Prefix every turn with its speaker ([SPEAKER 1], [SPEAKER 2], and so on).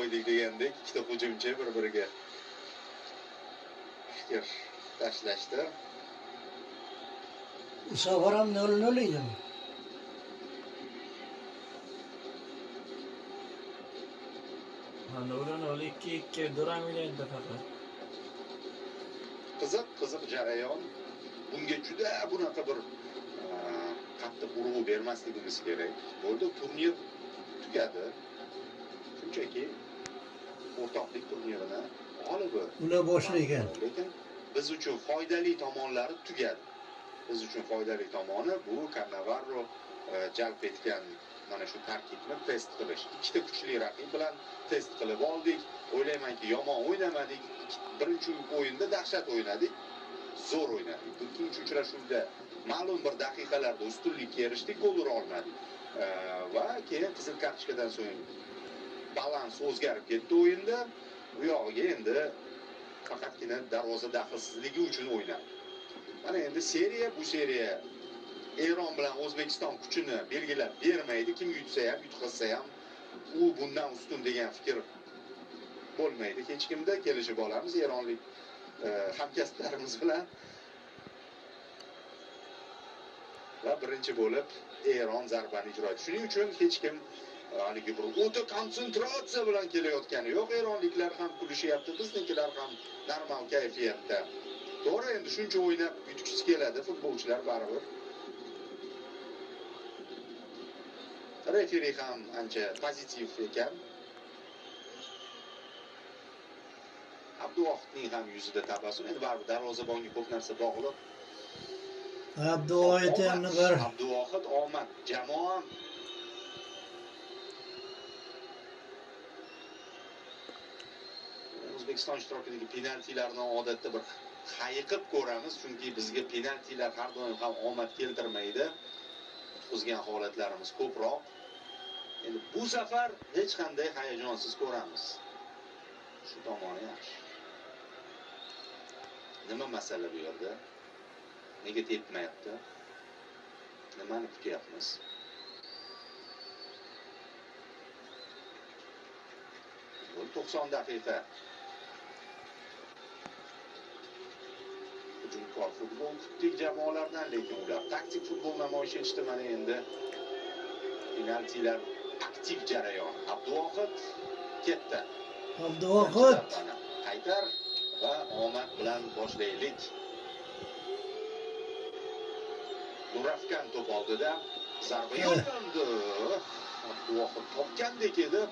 [SPEAKER 1] qo'ydik degandek ikkita hujumchi bir-biriga fikr tashlashdi.
[SPEAKER 2] Bu safar ham 0-0 edi.
[SPEAKER 3] Mana 2-2 duramini endi faqat.
[SPEAKER 1] Qiziq jarayon. Bunga juda bunaqa bir qattiq urg'u bermasligimiz kerak. Bo'ldi, turnir tugadi. Shunchaki o'rtoqlik turnirini g'olibi
[SPEAKER 2] Ular boshlagan.
[SPEAKER 1] lekin biz uchun foydali tomonlari tugadi. Biz uchun foydali tomoni bu Cannavaro jalb etgan mana shu tarkibni test qilish. Ikkita kuchli raqib bilan test qilib oldik. O'ylaymanki, yomon o'ynamadik. Birinchi o'yinda dahshat o'ynadik. Zo'r o'ynadik. Ikkinchi uchrashuvda ma'lum bir daqiqalarda ustunlikka erishdik, gol ura olmadik. Va keyin qizil kartochkadan so'ng balans o'zgarib ketdi o'yinda. Bu yog'iga endi faqatgina darvoza daxlsizligi uchun o'ynadi. Mana endi bu seriya Eron bilan O'zbekiston kuchini belgilab bermaydi. Kim yutsa ham, yutqazsa ham u bundan ustun degan fikr bo'lmaydi. Hech kimda kelishib olamiz eronlik hamkasblarimiz bilan. Va birinchi bo'lib Eron zarbani ijro etdi. Shuning uchun hech kim haligi bir o'ta konsentratsiya bilan kelayotgani yo'q. Eronliklar ham kulishyapti, biznikilar ham normal kayfiyatda. To'g'ri, endi shuncha o'ynab yutgisi keladi futbolchilar baribir. Referi ham ancha pozitiv ekan. Abduvohidning ham yuzida tabassum. Endi baribir darvozabonga ko'p narsa bog'liq.
[SPEAKER 2] Abduvohid ham bir
[SPEAKER 1] Abduvohid omad, jamoa O'zbekiston ishtirokidagi penaltilarni odatda bir hayiqib ko'ramiz, chunki bizga penaltilar har doim ham omad keltirmaydi. Qutqizgan holatlarimiz ko'proq. Endi bu safar hech qanday hayajonsiz ko'ramiz. Shu tomoni yaxshi. Nima masala bu yerda? Nega tepmayapti? Nimani kutyapmiz? Bu 90 daqiqa. Hujumkor futbol kutdik jamoalardan, lekin ular taktik futbol namoyish etishdi. Mana endi penaltilar aktiv jarayon. Abduvohid ketdi.
[SPEAKER 2] Abduvohid
[SPEAKER 1] qaytar va omad bilan boshlaylik. Nuravkan to'p oldida zarba yo'llandi. Abduvohid topgandek edi.